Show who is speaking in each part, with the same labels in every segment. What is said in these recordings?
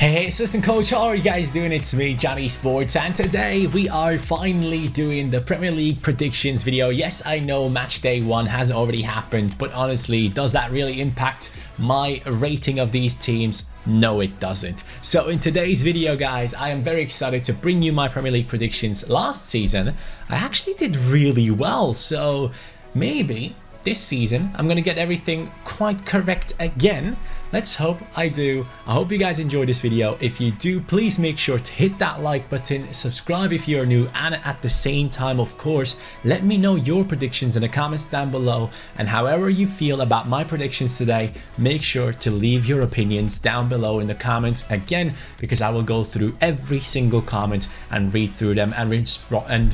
Speaker 1: Hey, assistant coach, how are you guys doing? It's me, Johnny Sports, and today we are finally doing the Premier League predictions video. Yes, I know match day 1 has already happened, but honestly, does that really impact my rating of these teams? No, it doesn't. So in today's video, guys, I am very excited to bring you my Premier League predictions. Last season, I actually did really well, so maybe this season I'm gonna get everything quite correct again. Let's hope I do. I hope you guys enjoyed this video. If you do, please make sure to hit that like button, subscribe if you're new, and at the same time, of course, let me know your predictions in the comments down below. And however you feel about my predictions today, make sure to leave your opinions down below in the comments again, because I will go through every single comment and read through them and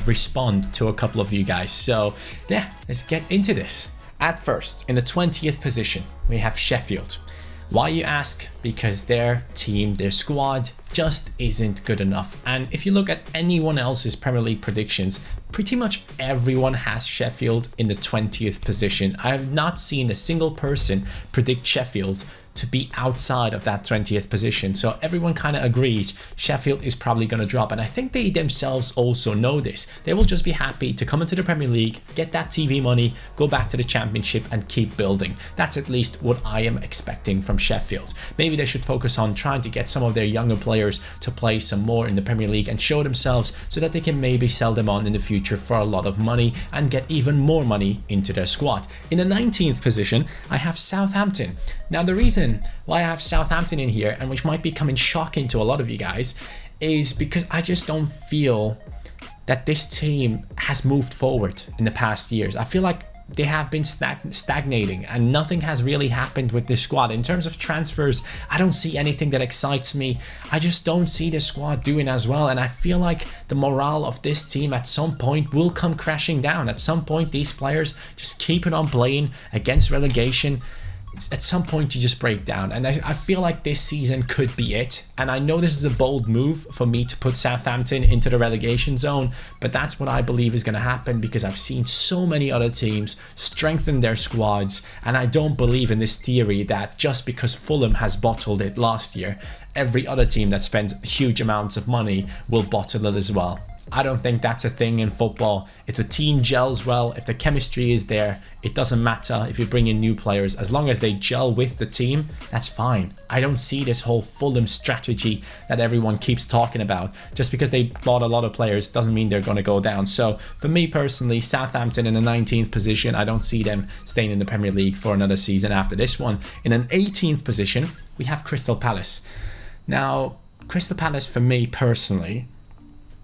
Speaker 1: respond to a couple of you guys. So yeah, let's get into this. At first, in the 20th position, we have Sheffield. Why, you ask? Because their team, their squad just isn't good enough. And if you look at anyone else's Premier League predictions, pretty much everyone has Sheffield in the 20th position. I have not seen a single person predict Sheffield to be outside of that 20th position. So everyone kind of agrees Sheffield is probably going to drop, and I think they themselves also know this. They will just be happy to come into the Premier League, get that TV money, go back to the Championship and keep building. That's at least what I am expecting from Sheffield. Maybe they should focus on trying to get some of their younger players to play some more in the Premier League and show themselves, so that they can maybe sell them on in the future for a lot of money and get even more money into their squad. In the 19th position, I have Southampton. Now, the reason why I have Southampton in here, and which might be coming shocking to a lot of you guys, is because I just don't feel that this team has moved forward in the past years. I feel like they have been stagnating and nothing has really happened with this squad. In terms of transfers, I don't see anything that excites me. I just don't see the squad doing as well, and I feel like the morale of this team at some point will come crashing down. At some point, these players just keeping on playing against relegation. At some point you just break down, and I feel like this season could be it. And I know this is a bold move for me to put Southampton into the relegation zone, but that's what I believe is going to happen, because I've seen so many other teams strengthen their squads, and I don't believe in this theory that just because Fulham has bottled it last year, every other team that spends huge amounts of money will bottle it as well. I don't think that's a thing in football. If the team gels well, if the chemistry is there, it doesn't matter if you bring in new players. As long as they gel with the team, that's fine. I don't see this whole Fulham strategy that everyone keeps talking about. Just because they bought a lot of players doesn't mean they're going to go down. So for me personally, Southampton in the 19th position, I don't see them staying in the Premier League for another season after this one. In an 18th position, we have Crystal Palace. Now, Crystal Palace for me personally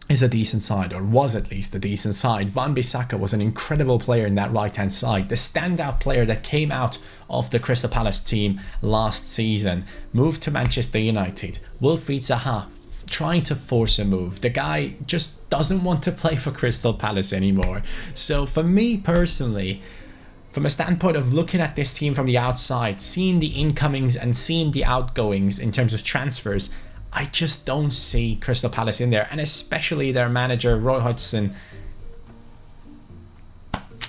Speaker 1: is a decent side, or was at least a decent side. Wan-Bissaka was an incredible player in that right-hand side. The standout player that came out of the Crystal Palace team last season moved to Manchester United. Wilfried Zaha trying to force a move. The guy just doesn't want to play for Crystal Palace anymore. So for me personally, from a standpoint of looking at this team from the outside, seeing the incomings and seeing the outgoings in terms of transfers, I just don't see Crystal Palace in there, and especially their manager, Roy Hodgson.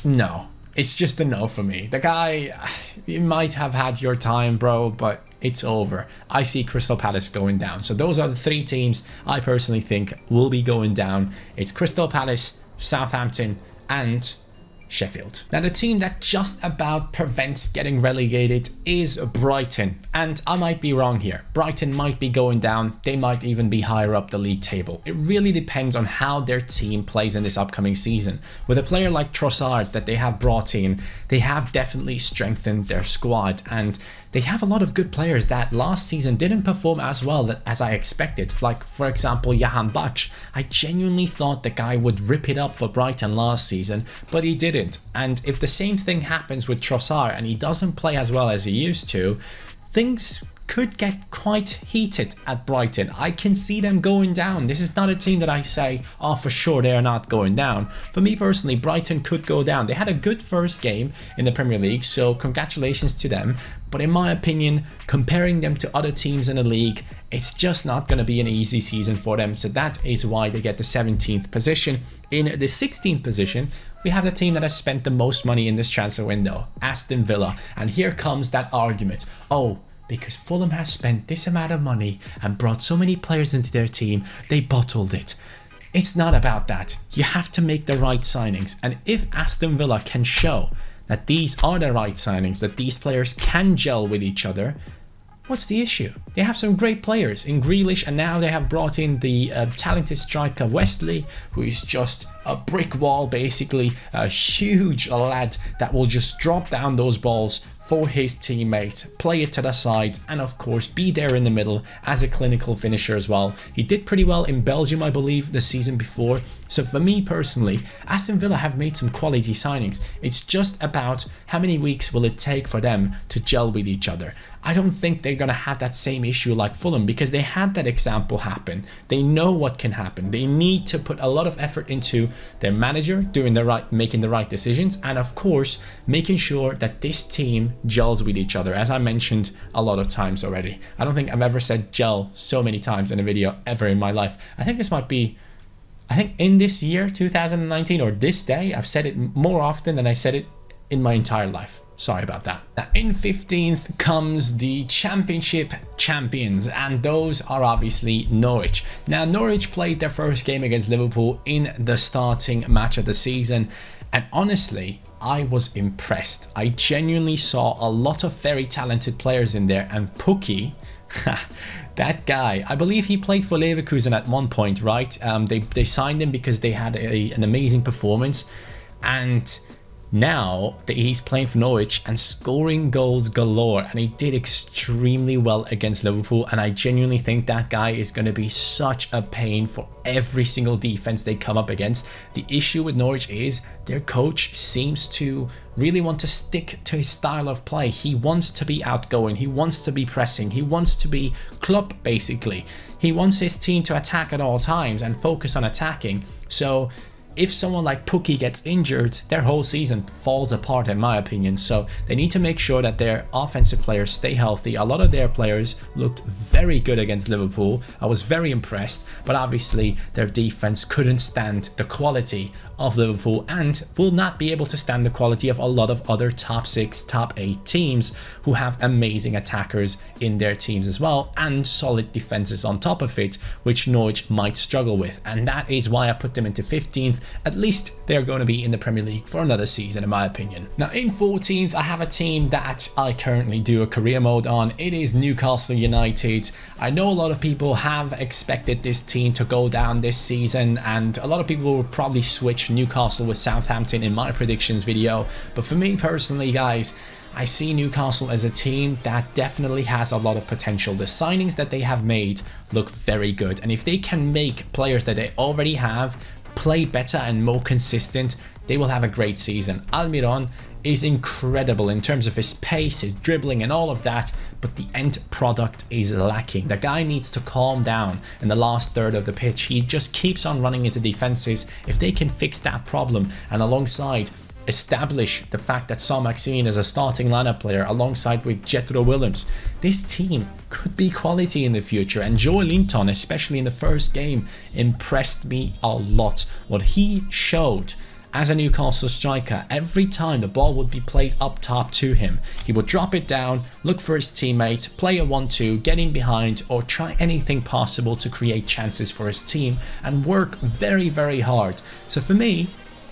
Speaker 1: No, it's just a no for me. The guy, you might have had your time, bro, but it's over. I see Crystal Palace going down. So those are the 3 teams I personally think will be going down. It's Crystal Palace, Southampton, and Sheffield. Now, the team that just about prevents getting relegated is Brighton, and I might be wrong here. Brighton might be going down. They might even be higher up the league table. It really depends on how their team plays in this upcoming season. With a player like Trossard that they have brought in, they have definitely strengthened their squad, and they have a lot of good players that last season didn't perform as well as I expected. Like, for example, Jahan Bach. I genuinely thought the guy would rip it up for Brighton last season, but he didn't. And if the same thing happens with Trossard and he doesn't play as well as he used to, things could get quite heated at Brighton. I can see them going down. This is not a team that I say, oh, for sure they're not going down. For me personally, Brighton could go down. They had a good first game in the Premier League, so congratulations to them. But in my opinion, comparing them to other teams in the league, it's just not going to be an easy season for them. So that is why they get the 17th position. In the 16th position, we have the team that has spent the most money in this transfer window, Aston Villa. And here comes that argument. Oh, because Fulham have spent this amount of money and brought so many players into their team, they bottled it. It's not about that. You have to make the right signings. And if Aston Villa can show that these are the right signings, that these players can gel with each other, what's the issue? They have some great players in Grealish, and now they have brought in the talented striker Wesley, who is just a brick wall, basically a huge lad that will just drop down those balls for his teammates, play it to the side, and of course be there in the middle as a clinical finisher as well. He did pretty well in Belgium, I believe, the season before. So for me personally, Aston Villa have made some quality signings. It's just about how many weeks will it take for them to gel with each other. I don't think they're going to have that same issue like Fulham, because they had that example happen. They know what can happen. They need to put a lot of effort into their manager making the right decisions, and of course making sure that this team gels with each other, as I mentioned a lot of times already. I don't think I've ever said gel so many times in a video ever in my life. I think in this year 2019, or this day, I've said it more often than I said it in my entire life. Sorry about that. Now, in 15th comes the Championship champions, and those are obviously Norwich. Now, Norwich played their first game against Liverpool in the starting match of the season, and honestly, I was impressed. I genuinely saw a lot of very talented players in there, and Pukki, that guy, I believe he played for Leverkusen at one point, right? They signed him because they had an amazing performance, and now that he's playing for Norwich and scoring goals galore, and he did extremely well against Liverpool, and I genuinely think that guy is going to be such a pain for every single defense they come up against. The issue with Norwich is their coach seems to really want to stick to his style of play. He wants to be outgoing, he wants to be pressing, he wants to be Klopp basically. He wants his team to attack at all times and focus on attacking. So if someone like Pukki gets injured, their whole season falls apart in my opinion. So they need to make sure that their offensive players stay healthy. A lot of their players looked very good against Liverpool. I was very impressed, but obviously their defense couldn't stand the quality of Liverpool and will not be able to stand the quality of a lot of other top 6, top 8 teams who have amazing attackers in their teams as well, and solid defenses on top of it, which Norwich might struggle with. And that is why I put them into 15th. At least they're going to be in the Premier League for another season in my opinion. Now in 14th, I have a team that I currently do a career mode on. It is Newcastle United. I know a lot of people have expected this team to go down this season, and a lot of people will probably switch Newcastle with Southampton in my predictions video. But for me personally, guys, I see Newcastle as a team that definitely has a lot of potential. The signings that they have made look very good, and if they can make players that they already have play better and more consistent, they will have a great season. Almiron is incredible in terms of his pace, his dribbling and all of that, but the end product is lacking. The guy needs to calm down in the last third of the pitch. He just keeps on running into defenses. If they can fix that problem, and alongside establish the fact that Son Maxime is a starting lineup player alongside with Jethro Willems, this team could be quality in the future. And Joe Linton, especially in the first game, impressed me a lot. What he showed as a Newcastle striker, every time the ball would be played up top to him, he would drop it down, look for his teammate, play a 1-2, get in behind, or try anything possible to create chances for his team and work very, very hard. So for me,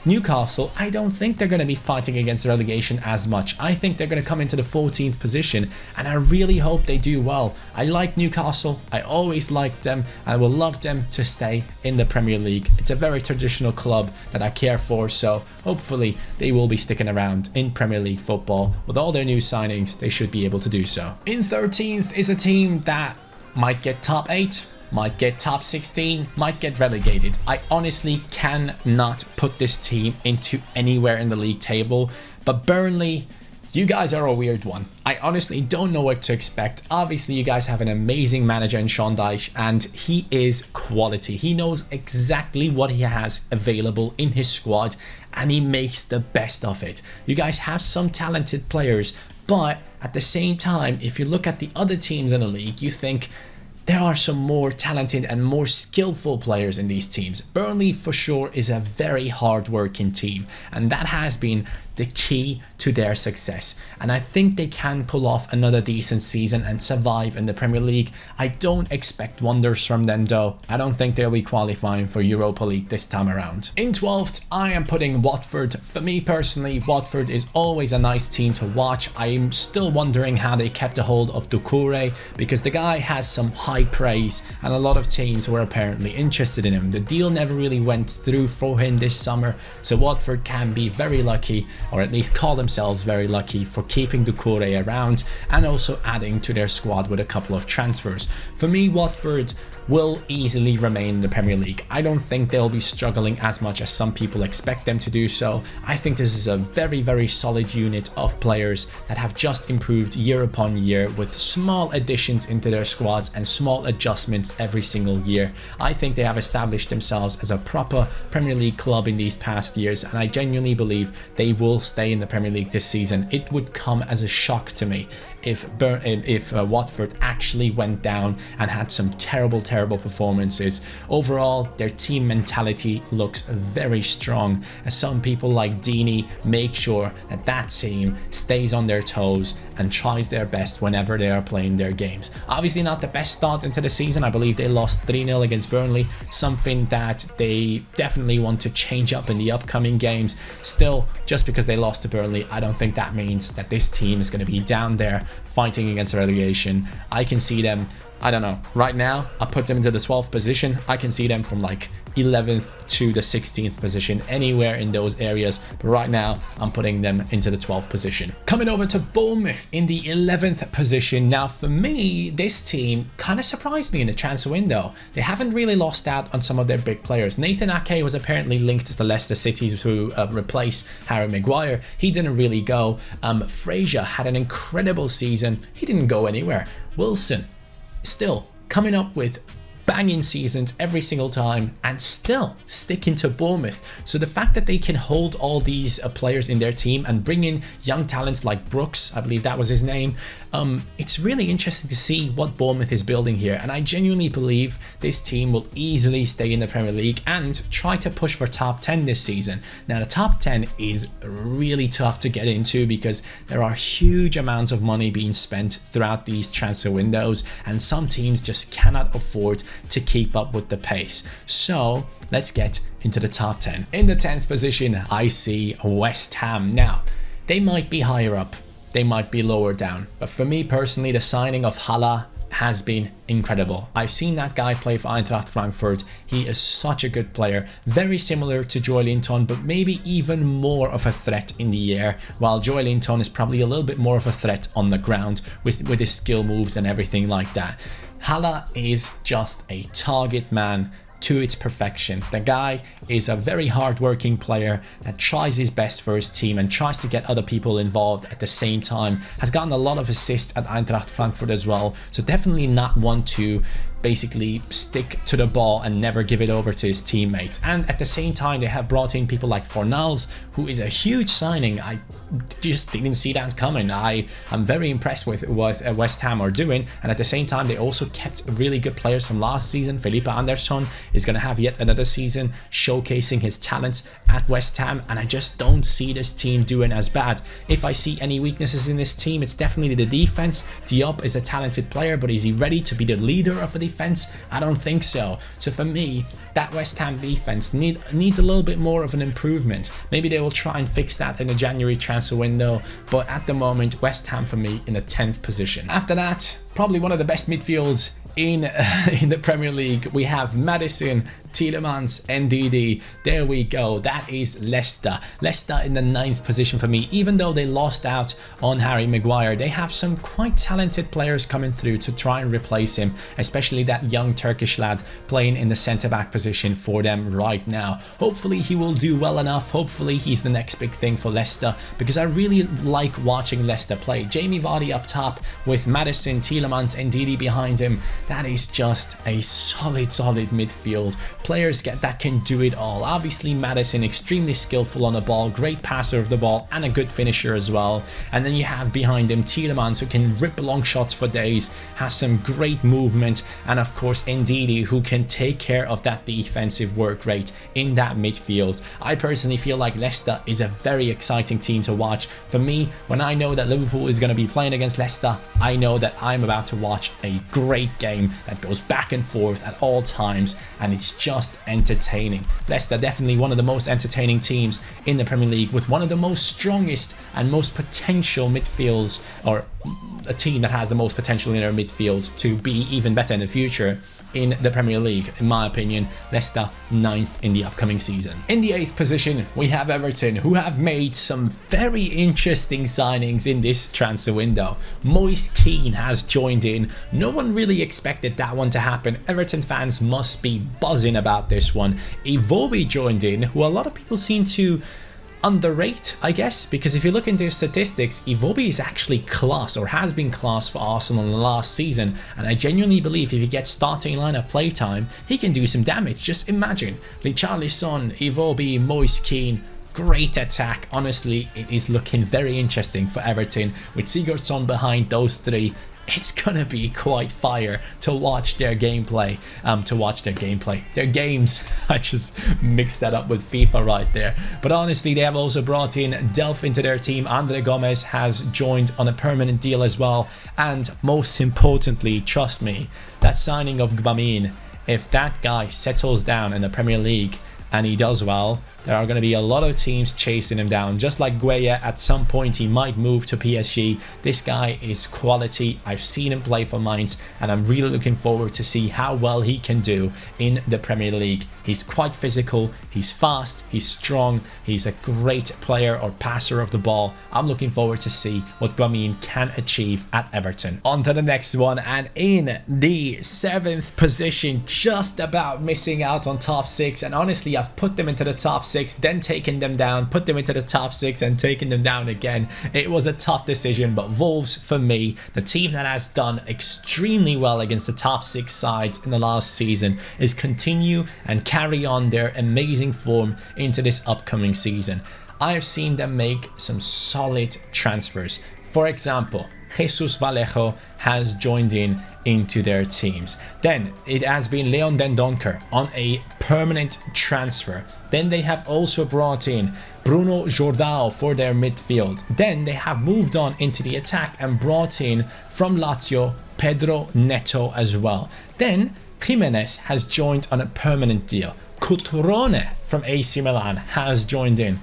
Speaker 1: Newcastle, I don't think they're going to be fighting against relegation as much. I think they're going to come into the 14th position, and I really hope they do well. I like Newcastle. I always liked them. I will love them to stay in the Premier League. It's a very traditional club that I care for, so hopefully they will be sticking around in Premier League football. With all their new signings, they should be able to do so. In 13th is a team that might get top 8. Might get top 16, might get relegated. I honestly cannot put this team into anywhere in the league table. But Burnley, you guys are a weird one. I honestly don't know what to expect. Obviously, you guys have an amazing manager in Sean Dyche, and he is quality. He knows exactly what he has available in his squad, and he makes the best of it. You guys have some talented players, but at the same time, if you look at the other teams in the league, you think there are some more talented and more skillful players in these teams. Burnley for sure is a very hard-working team, and that has been the key to their success. And I think they can pull off another decent season and survive in the Premier League. I don't expect wonders from them though. I don't think they'll be qualifying for Europa League this time around. In 12th, I am putting Watford. For me personally, Watford is always a nice team to watch. I'm still wondering how they kept a hold of Doucouré, because the guy has some high praise and a lot of teams were apparently interested in him. The deal never really went through for him this summer, so Watford can be very lucky, or at least call themselves very lucky, for keeping Doucouré around and also adding to their squad with a couple of transfers. For me, Watford will easily remain in the Premier League. I don't think they'll be struggling as much as some people expect them to do so. I think this is a very solid unit of players that have just improved year upon year with small additions into their squads and small adjustments every single year. I think they have established themselves as a proper Premier League club in these past years, and I genuinely believe they will stay in the Premier League this season. It would come as a shock to me if Watford actually went down and had some terrible performances. Overall, their team mentality looks very strong, as some people like Deeney make sure that that team stays on their toes and tries their best whenever they are playing their games. Obviously not the best start into the season. I believe they lost 3-0 against Burnley, something that they definitely want to change up in the upcoming games. Still, just because they lost to Burnley, I don't think that means that this team is going to be down there fighting against relegation. I can see them, I don't know, right now I put them into the 12th position. I can see them from like 11th to the 16th position, anywhere in those areas, but right now I'm putting them into the 12th position. Coming over to Bournemouth in the 11th position. Now for me, this team kind of surprised me in the transfer window. They haven't really lost out on some of their big players. Nathan Ake was apparently linked to Leicester City to replace Harry Maguire. He didn't really go. Fraser had an incredible season. He didn't go anywhere. Wilson still coming up with banging seasons every single time and still sticking to Bournemouth. So the fact that they can hold all these players in their team and bring in young talents like Brooks, I believe that was his name, it's really interesting to see what Bournemouth is building here, and I genuinely believe this team will easily stay in the Premier League and try to push for top 10 this season. Now the top 10 is really tough to get into because there are huge amounts of money being spent throughout these transfer windows, and some teams just cannot afford to keep up with the pace. So let's get into the top 10. In the 10th position, I see West Ham. Now, they might be higher up, they might be lower down, but for me personally, the signing of Haller has been incredible. I've seen that guy play for Eintracht Frankfurt. He is such a good player, very similar to Joelinton, but maybe even more of a threat in the air, while Joelinton is probably a little bit more of a threat on the ground with his skill moves and everything like that. Haller is just a target man to its perfection. The guy is a very hard-working player that tries his best for his team and tries to get other people involved at the same time. Has gotten a lot of assists at Eintracht Frankfurt as well, so definitely not one to basically stick to the ball and never give it over to his teammates. And at the same time, they have brought in people like Fornals, who is a huge signing. I just didn't see that coming. I'm very impressed with what West Ham are doing, and at the same time, they also kept really good players from last season. Felipe Anderson is going to have yet another season showcasing his talents at West Ham, and I just don't see this team doing as bad. If I see any weaknesses in this team, it's definitely the defense. Diop is a talented player, but is he ready to be the leader of a defense? I don't think so. So for me, that West Ham defense needs a little bit more of an improvement. Maybe they will try and fix that in the January transfer window, but at the moment, West Ham for me in the 10th position. After that, probably one of the best midfields in the Premier League. We have Maddison, Tielemans, NDD. There we go. That is Leicester. Leicester in the 9th position for me. Even though they lost out on Harry Maguire, they have some quite talented players coming through to try and replace him, especially that young Turkish lad playing in the centre-back position for them right now. Hopefully he will do well enough. Hopefully he's the next big thing for Leicester, because I really like watching Leicester play. Jamie Vardy up top with Maddison, Tielemans, Tielemans and Ndidi behind him. That is just a solid midfield. Players that can do it all. Obviously Maddison, extremely skillful on the ball, great passer of the ball and a good finisher as well. And then you have behind him Tielemans, who can rip long shots for days, has some great movement, and of course Ndidi, who can take care of that defensive work rate in that midfield. I personally feel like Leicester is a very exciting team to watch. For me, when I know that Liverpool is going to be playing against Leicester, I know that I'm about to watch a great game that goes back and forth at all times, and it's just entertaining. Leicester definitely one of the most entertaining teams in the Premier League, with one of the most strongest and most potential midfields, or a team that has the most potential in their midfield to be even better in the future in the Premier League. In my opinion, Leicester 9th in the upcoming season. In the 8th position, we have Everton, who have made some very interesting signings in this transfer window. Moise Kean has joined in. No one really expected that one to happen. Everton fans must be buzzing about this one. Iwobi joined in, who a lot of people seem to underrate, I guess, because if you look into his statistics, Iwobi is actually class, or has been class for Arsenal in the last season, and I genuinely believe if he gets starting lineup playtime, he can do some damage. Just imagine Richarlison, Iwobi, Moise Kean. Great attack. Honestly, it is looking very interesting for Everton with Sigurdsson behind those three. It's gonna be quite fire to watch their gameplay, their games. I just mixed that up with FIFA right there. But honestly, they have also brought in Delph into their team. Andre Gomez has joined on a permanent deal as well. And most importantly, trust me, that signing of Gbamin, if that guy settles down in the Premier League and he does well, there are going to be a lot of teams chasing him down. Just like Gueye, at some point he might move to PSG. This guy is quality. I've seen him play for Mainz, and I'm really looking forward to see how well he can do in the Premier League. He's quite physical, he's fast, he's strong, he's a great player or passer of the ball. I'm looking forward to see what Gbamin can achieve at Everton. On to the next one, and in the 7th position, just about missing out on top 6, and honestly I've put them into the top 6, then taken them down, put them into the top 6 and taken them down again. It was a tough decision, but Wolves, for me, the team that has done extremely well against the top 6 sides in the last season, is continue and carry on their amazing form into this upcoming season. I have seen them make some solid transfers. For example, Jesus Vallejo has joined into their teams. Then it has been Leon Dendoncker on a permanent transfer. Then they have also brought in Bruno Jordao for their midfield. Then they have moved on into the attack and brought in from Lazio Pedro Neto as well. Then Jimenez has joined on a permanent deal. Cutrone from AC Milan has joined in.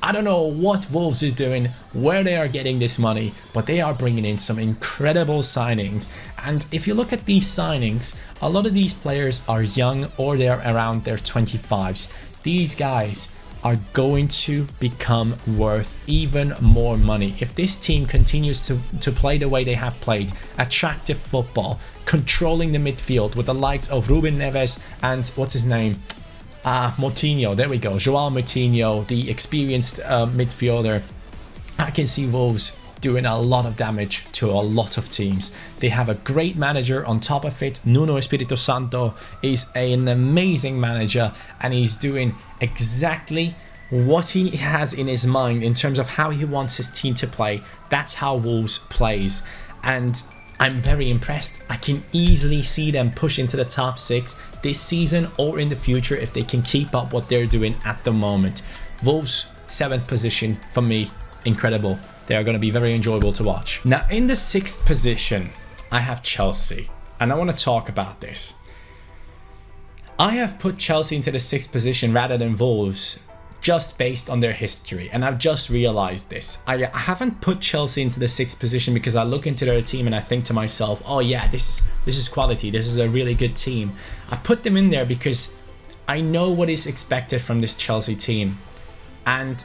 Speaker 1: I don't know what Wolves is doing, where they are getting this money, but they are bringing in some incredible signings. And if you look at these signings, a lot of these players are young, or they're around their 25s. These guys are going to become worth even more money. If this team continues to play the way they have played, attractive football, controlling the midfield with the likes of Ruben Neves and what's his name? Moutinho, there we go. Joao Moutinho, the experienced midfielder. I can see Wolves doing a lot of damage to a lot of teams. They have a great manager on top of it. Nuno Espirito Santo is an amazing manager, and he's doing exactly what he has in his mind in terms of how he wants his team to play. That's how Wolves plays, and I'm very impressed. I can easily see them push into the top 6 this season or in the future if they can keep up what they're doing at the moment. Wolves 7th position, for me, incredible. They are going to be very enjoyable to watch. Now in the 6th position, I have Chelsea, and I want to talk about this. I have put Chelsea into the 6th position rather than Wolves, just based on their history, and I've just realized this. I haven't put Chelsea into the 6th position because I look into their team and I think to myself, oh yeah, this is quality, this is a really good team. I've put them in there because I know what is expected from this Chelsea team, and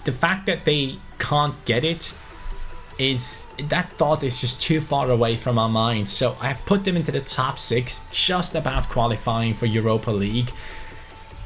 Speaker 1: the fact that they can't get it, that thought is just too far away from our mind. So I've put them into the top 6, just about qualifying for Europa League.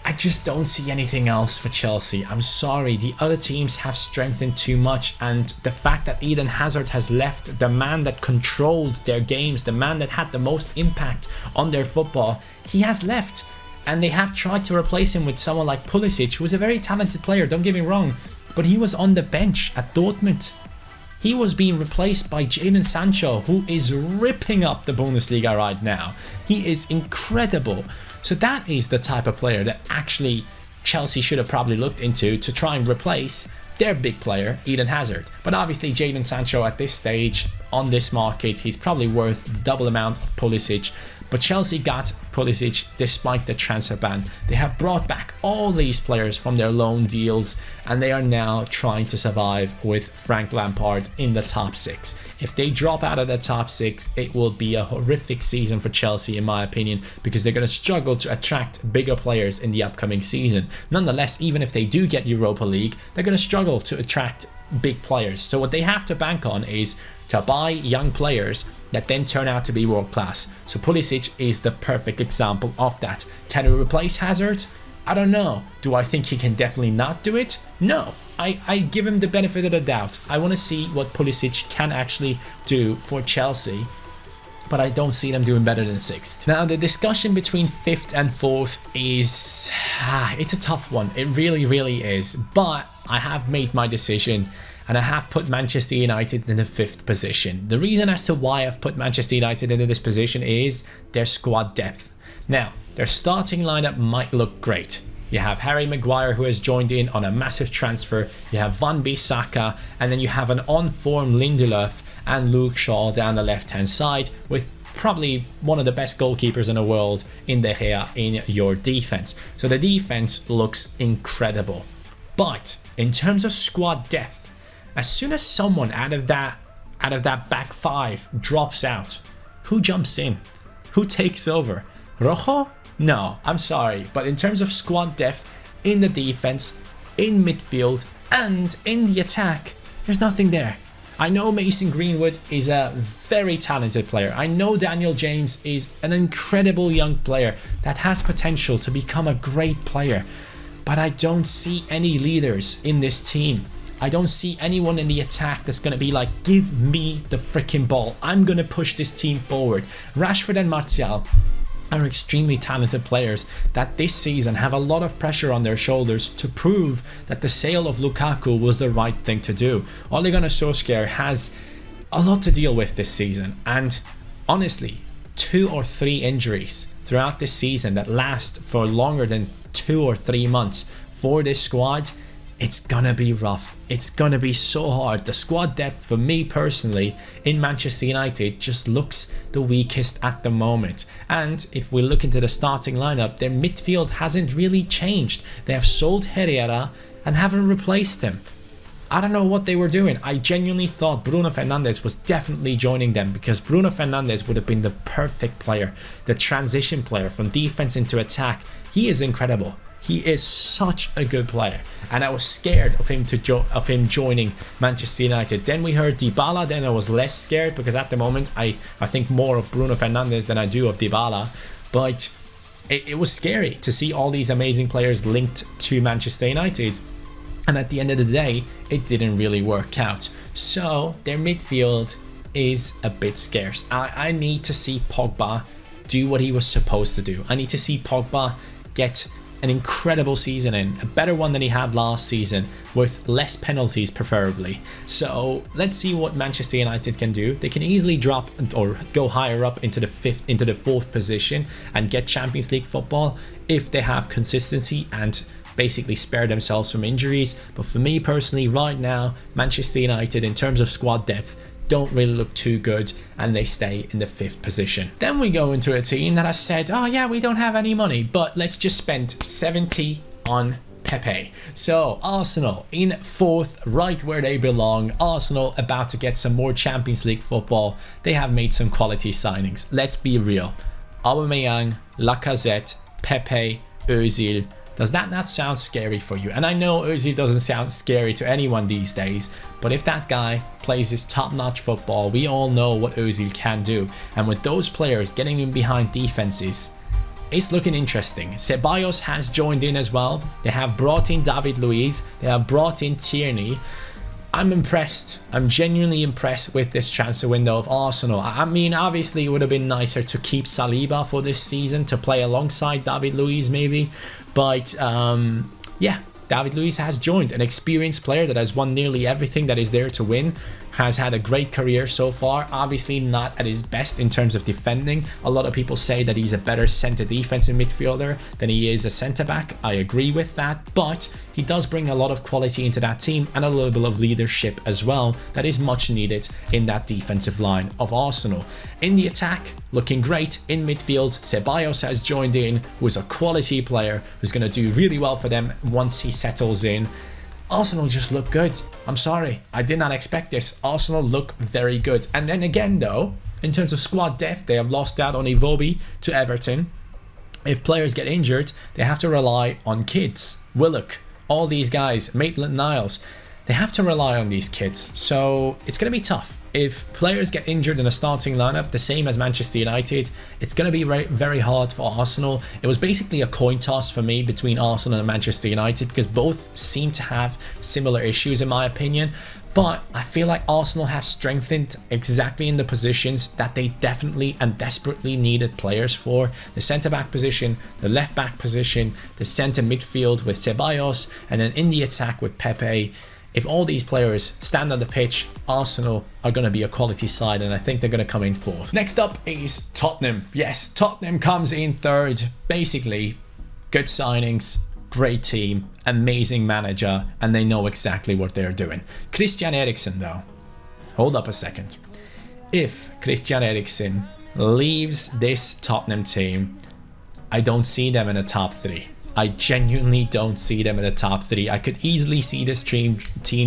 Speaker 1: I just don't see anything else for Chelsea. I'm sorry, the other teams have strengthened too much, and the fact that Eden Hazard has left, the man that controlled their games, the man that had the most impact on their football, he has left. And they have tried to replace him with someone like Pulisic, who is a very talented player, don't get me wrong, but he was on the bench at Dortmund. He was being replaced by Jadon Sancho, who is ripping up the Bundesliga right now. He is incredible. So that is the type of player that actually Chelsea should have probably looked into to try and replace their big player, Eden Hazard. But obviously Jadon Sancho at this stage, on this market, he's probably worth the double amount of Pulisic. But Chelsea got Pulisic despite the transfer ban. They have brought back all these players from their loan deals, and they are now trying to survive with Frank Lampard in the top 6. If they drop out of the top 6, it will be a horrific season for Chelsea in my opinion, because they're going to struggle to attract bigger players in the upcoming season. Nonetheless, even if they do get Europa League, they're going to struggle to attract big players. So what they have to bank on is to buy young players that then turn out to be world class. So Pulisic is the perfect example of that. Can he replace Hazard? I don't know. Do I think he can definitely not do it? No. I give him the benefit of the doubt. I want to see what Pulisic can actually do for Chelsea, but I don't see them doing better than 6th. Now the discussion between 5th and 4th is it's a tough one. It really is. But I have made my decision, and I have put Manchester United in the 5th position. The reason as to why I've put Manchester United into this position is their squad depth. Now, their starting lineup might look great. You have Harry Maguire, who has joined in on a massive transfer. You have Van Bissaka, and then you have an on-form Lindelof and Luke Shaw down the left-hand side, with probably one of the best goalkeepers in the world in De Gea in your defense. So the defense looks incredible. But in terms of squad depth, as soon as someone out of that back 5 drops out, who jumps in? Who takes over? Rojo? No, I'm sorry. But in terms of squad depth, in the defense, in midfield, and in the attack, there's nothing there. I know Mason Greenwood is a very talented player. I know Daniel James is an incredible young player that has potential to become a great player. But I don't see any leaders in this team. I don't see anyone in the attack that's going to be like, give me the freaking ball. I'm going to push this team forward. Rashford and Martial are extremely talented players that this season have a lot of pressure on their shoulders to prove that the sale of Lukaku was the right thing to do. Ole Gunnar Solskjaer has a lot to deal with this season, and honestly, 2 or 3 injuries throughout this season that last for longer than 2 or 3 months for this squad, it's gonna be rough. It's gonna be so hard. The squad depth for me personally in Manchester United just looks the weakest at the moment. And if we look into the starting lineup, their midfield hasn't really changed. They have sold Herrera and haven't replaced him. I don't know what they were doing. I genuinely thought Bruno Fernandes was definitely joining them, because Bruno Fernandes would have been the perfect player, the transition player from defense into attack. He is incredible. He is such a good player, and I was scared of him joining Manchester United. Then we heard Dybala, then I was less scared, because at the moment I think more of Bruno Fernandes than I do of Dybala. But it was scary to see all these amazing players linked to Manchester United, and at the end of the day it didn't really work out. So their midfield is a bit scarce. I need to see Pogba do what he was supposed to do. I need to see Pogba get an incredible season in, a better one than he had last season, with less penalties preferably. So let's see what Manchester United can do. They can easily drop or go higher up into the 4th position and get Champions League football if they have consistency and basically spare themselves from injuries. But for me personally, right now, Manchester United in terms of squad depth don't really look too good, and they stay in the 5th position. Then we go into a team that has said, oh yeah, we don't have any money, but let's just spend 70 on Pepe. So Arsenal in 4th, right where they belong. Arsenal about to get some more Champions League football. They have made some quality signings. Let's be real. Aubameyang, Lacazette, Pepe, Özil. Does that not sound scary for you? And I know Özil doesn't sound scary to anyone these days, but if that guy plays his top-notch football, we all know what Özil can do. And with those players getting in behind defenses, it's looking interesting. Ceballos has joined in as well. They have brought in David Luiz. They have brought in Tierney. I'm impressed. I'm genuinely impressed with this transfer window of Arsenal. I mean, obviously, it would have been nicer to keep Saliba for this season, to play alongside David Luiz maybe. But yeah, David Luiz has joined, an experienced player that has won nearly everything that is there to win, has had a great career so far, obviously not at his best in terms of defending. A lot of people say that he's a better centre defensive midfielder than he is a centre back. I agree with that, but he does bring a lot of quality into that team and a little bit of leadership as well that is much needed in that defensive line of Arsenal. In the attack, looking great. In midfield, Ceballos has joined in, who's a quality player who's going to do really well for them once he settles in. Arsenal just look good. I'm sorry, I did not expect this. Arsenal look very good. And then again though, in terms of squad depth, they have lost out on Iwobi to Everton. If players get injured, they have to rely on kids. Willock, all these guys, Maitland-Niles, they have to rely on these kids. So it's going to be tough. If players get injured in a starting lineup, the same as Manchester United, it's going to be very hard for Arsenal. It was basically a coin toss for me between Arsenal and Manchester United because both seem to have similar issues in my opinion. But I feel like Arsenal have strengthened exactly in the positions that they definitely and desperately needed players for. The centre-back position, the left-back position, the centre midfield with Ceballos, and then in the attack with Pepe. If all these players stand on the pitch, Arsenal are going to be a quality side, and I think they're going to come in fourth. Next up is Tottenham. Yes, Tottenham comes in third. Basically, good signings, great team, amazing manager, and they know exactly what they're doing. Christian Eriksen, though. Hold up a second. If Christian Eriksen leaves this Tottenham team, I don't see them in the top three. I genuinely don't see them in the top three. I could easily see this team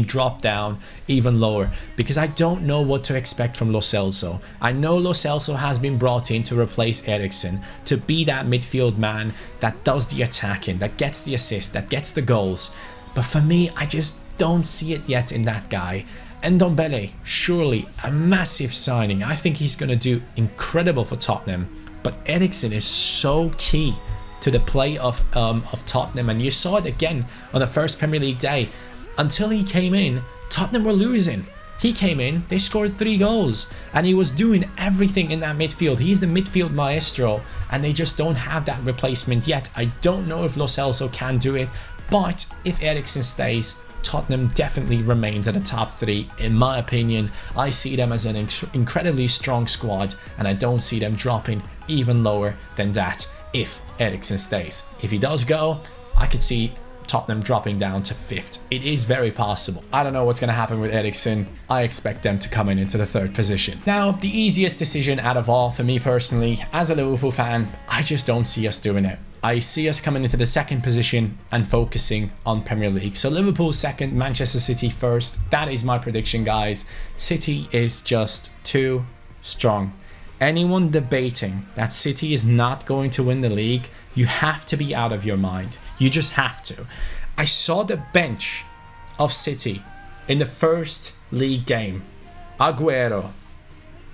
Speaker 1: drop down even lower because I don't know what to expect from Lo Celso. I know Lo Celso has been brought in to replace Eriksen, to be that midfield man that does the attacking, that gets the assist, that gets the goals. But for me, I just don't see it yet in that guy. Ndombele, surely a massive signing. I think he's going to do incredible for Tottenham. But Eriksen is so key to the play of Tottenham, and you saw it again on the first Premier League day. Until he came in, Tottenham were losing. He came in, they scored 3 goals, and he was doing everything in that midfield. He's the midfield maestro, and they just don't have that replacement yet. I don't know if Lo Celso can do it, but if Eriksen stays, Tottenham definitely remains at the top 3 in my opinion. I see them as an incredibly strong squad, and I don't see them dropping even lower than that if Eriksen stays. If he does go, I could see Tottenham dropping down to 5th. It is very possible. I don't know what's going to happen with Eriksen. I expect them to come in into the 3rd position. Now, the easiest decision out of all for me personally, as a Liverpool fan, I just don't see us doing it. I see us coming into the 2nd position and focusing on Premier League. So Liverpool 2nd, Manchester City 1st. That is my prediction, guys. City is just too strong. Anyone debating that City is not going to win the league, you have to be out of your mind. You just have to. I saw the bench of City in the first league game. Aguero.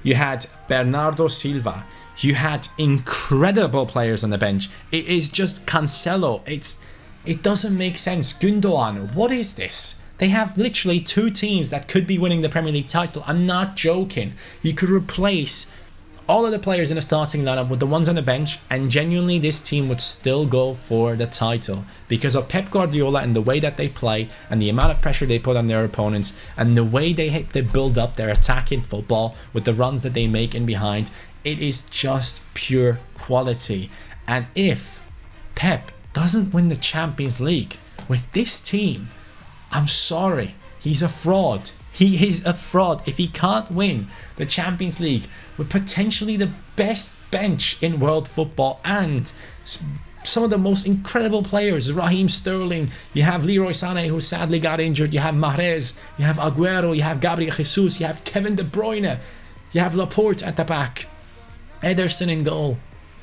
Speaker 1: You had Bernardo Silva. You had incredible players on the bench. It is just Cancelo. It doesn't make sense. Gundogan. What is this? They have literally 2 teams that could be winning the Premier League title. I'm not joking. You could replace all of the players in the starting lineup with the ones on the bench, and genuinely this team would still go for the title because of Pep Guardiola and the way that they play and the amount of pressure they put on their opponents and the way they build up their attacking football with the runs that they make in behind. It is just pure quality. And if Pep doesn't win the Champions League with this team, I'm sorry, he's a fraud. He is a fraud if he can't win the Champions League with potentially the best bench in world football and some of the most incredible players. Raheem Sterling, you have Leroy Sané, who sadly got injured, you have Mahrez, you have Aguero, you have Gabriel Jesus, you have Kevin De Bruyne, you have Laporte at the back, Ederson in goal.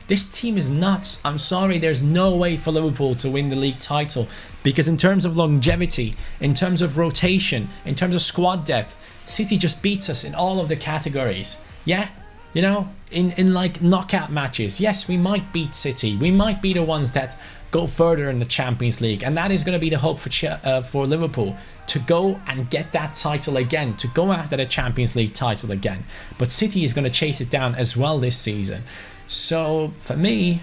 Speaker 1: This team is nuts. I'm sorry, there's no way for Liverpool to win the league title because in terms of longevity, in terms of rotation, in terms of squad depth, City just beats us in all of the categories. Yeah, you know, in like knockout matches, yes, we might beat City. We might be the ones that go further in the Champions League, and that is going to be the hope for Liverpool, to go and get that title again, to go after the Champions League title again. But City is going to chase it down as well this season. So for me,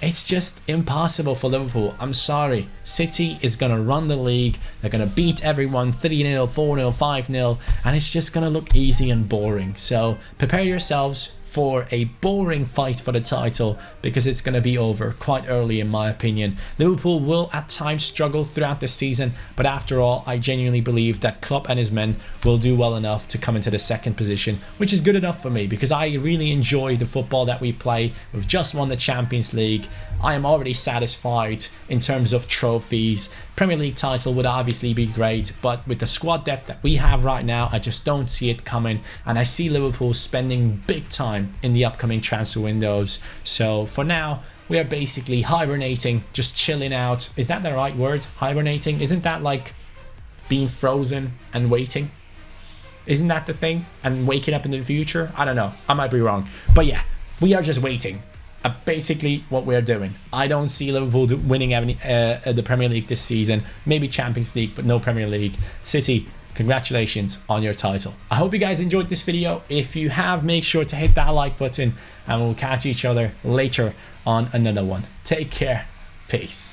Speaker 1: it's just impossible for Liverpool. I'm sorry. City is going to run the league. They're going to beat everyone 3-0, 4-0, 5-0, and it's just going to look easy and boring. So prepare yourselves for a boring fight for the title, because it's going to be over quite early in my opinion. Liverpool will at times struggle throughout the season, but after all, I genuinely believe that Klopp and his men will do well enough to come into the second position, which is good enough for me, because I really enjoy the football that we play. We've just won the Champions League. I am already satisfied in terms of trophies. Premier League title would obviously be great, but with the squad depth that we have right now, I just don't see it coming, and I see Liverpool spending big time in the upcoming transfer windows. So for now, we are basically hibernating, just chilling out. Is that the right word? Hibernating? Isn't that like being frozen and waiting? Isn't that the thing? And waking up in the future? I don't know. I might be wrong. But yeah, we are just waiting. Basically what we're doing. I don't see Liverpool winning the Premier League this season. Maybe Champions League, but no Premier League. City, congratulations on your title. I hope you guys enjoyed this video. If you have, make sure to hit that like button, and we'll catch each other later on another one. Take care. Peace.